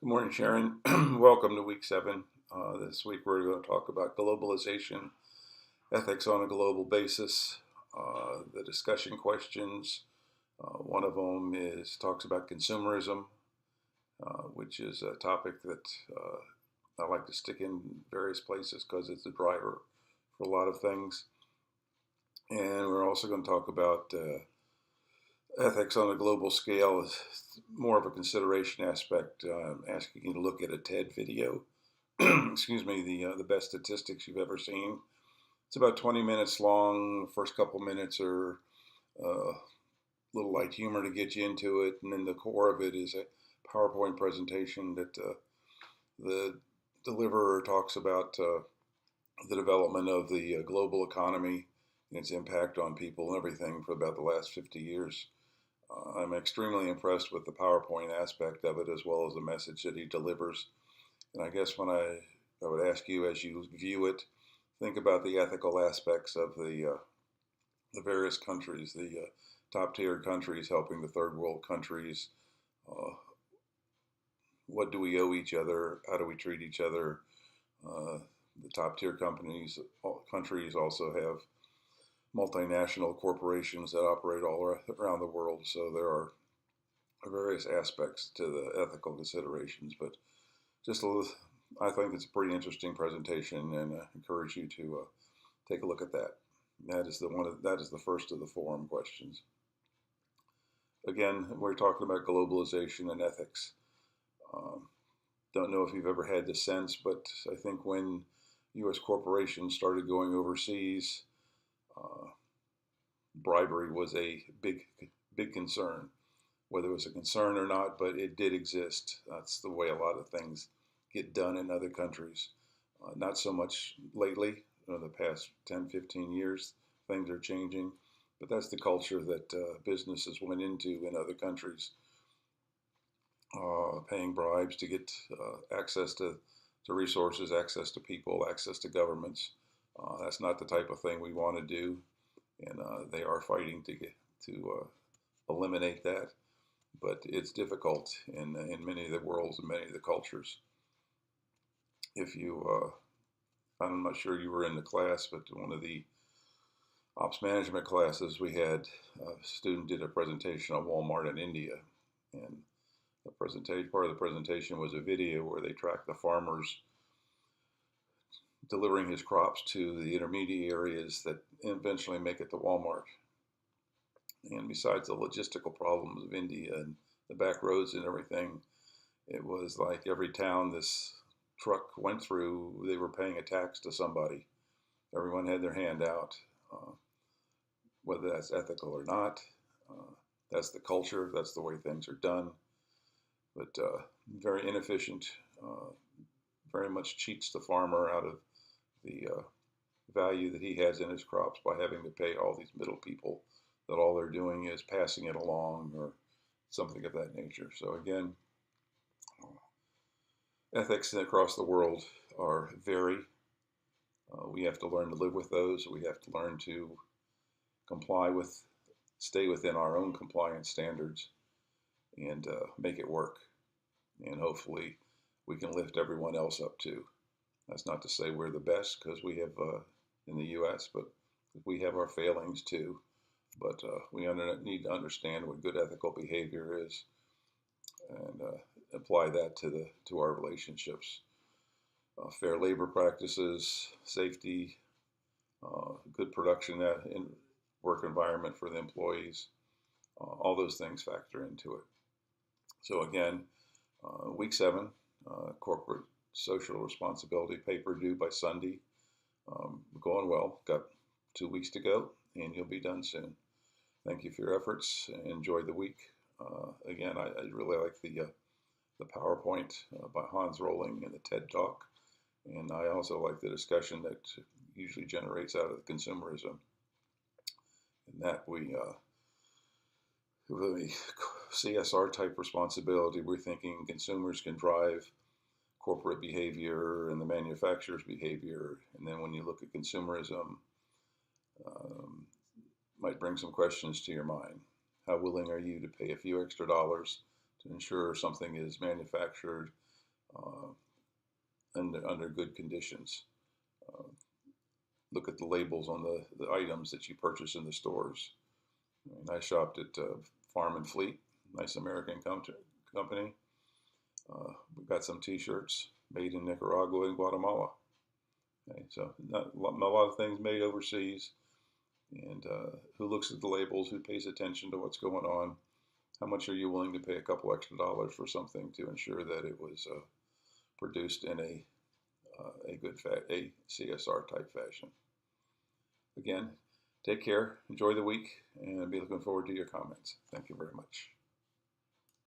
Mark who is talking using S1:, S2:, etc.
S1: Good morning, Sharon. Welcome to week 7. This week we're going to talk about globalization, ethics on a global basis, the discussion questions. One of them talks about consumerism, which is a topic that I like to stick in various places because it's a driver for a lot of things. And we're also going to talk about ethics on a global scale is more of a consideration aspect. Asking you to look at a TED video. Excuse me, the best statistics you've ever seen. It's about 20 minutes long. First couple minutes are a little light humor to get you into it, and then the core of it is a PowerPoint presentation that the deliverer talks about the development of the global economy and its impact on people and everything for about the last 50 years. I'm extremely impressed with the PowerPoint aspect of it as well as the message that he delivers. And I guess I would ask you as you view it, think about the ethical aspects of the various countries, the top tier countries helping the third world countries. Uh, what do we owe each other? How do we treat each other? The top tier countries also have multinational corporations that operate all around the world. So there are various aspects to the ethical considerations, but just a little, I think it's a pretty interesting presentation, and I encourage you to take a look at that. That is the first of the forum questions. Again, we're talking about globalization and ethics. Um, don't know if you've ever had the sense, but I think when U.S. corporations started going overseas, uh, bribery was a big concern. Whether it was a concern or not, but it did exist. That's the way a lot of things get done in other countries. Not so much lately, the past 10, 15 years, things are changing, but that's the culture that businesses went into in other countries, paying bribes to get access to resources, access to people, access to governments. That's not the type of thing we want to do, and they are fighting to eliminate that, but it's difficult in many of the worlds and many of the cultures. If you, I'm not sure you were in the class, but one of the ops management classes we had, a student did a presentation on Walmart in India, and part of the presentation was a video where they tracked the farmers delivering his crops to the intermediaries that eventually make it to Walmart. And besides the logistical problems of India and the back roads and everything, it was like every town this truck went through, they were paying a tax to somebody. Everyone had their hand out, whether that's ethical or not. Uh, that's the culture, that's the way things are done. But very inefficient, uh, very much cheats the farmer out of the value that he has in his crops by having to pay all these middle people that all they're doing is passing it along or something of that nature. So again, ethics across the world are vary. We have to learn to live with those. We have to learn to comply with, stay within our own compliance standards, and make it work. And hopefully, we can lift everyone else up too. That's not to say we're the best because we have in the U.S., but we have our failings too. But we need to understand what good ethical behavior is and apply that to our relationships. Fair labor practices, safety, good production in work environment for the employees. All those things factor into it. So again, week 7, corporate social responsibility paper due by Sunday. Going well. Got 2 weeks to go, and you'll be done soon. Thank you for your efforts. Enjoy the week. Again, I really like the PowerPoint by Hans Rosling and the TED Talk, and I also like the discussion that usually generates out of consumerism, and that we really CSR type responsibility. We're thinking consumers can drive corporate behavior and the manufacturer's behavior, and then when you look at consumerism, um, might bring some questions to your mind. How willing are you to pay a few extra dollars to ensure something is manufactured and under good conditions. Uh, Look at the labels on the items that you purchase in the stores. I shopped at Farm and Fleet, nice American company. We got some T-shirts made in Nicaragua and Guatemala. Okay, so not a lot of things made overseas. And who looks at the labels? Who pays attention to what's going on? How much are you willing to pay a couple extra dollars for something to ensure that it was produced in a good a CSR type fashion? Again, take care, enjoy the week, and be looking forward to your comments. Thank you very much.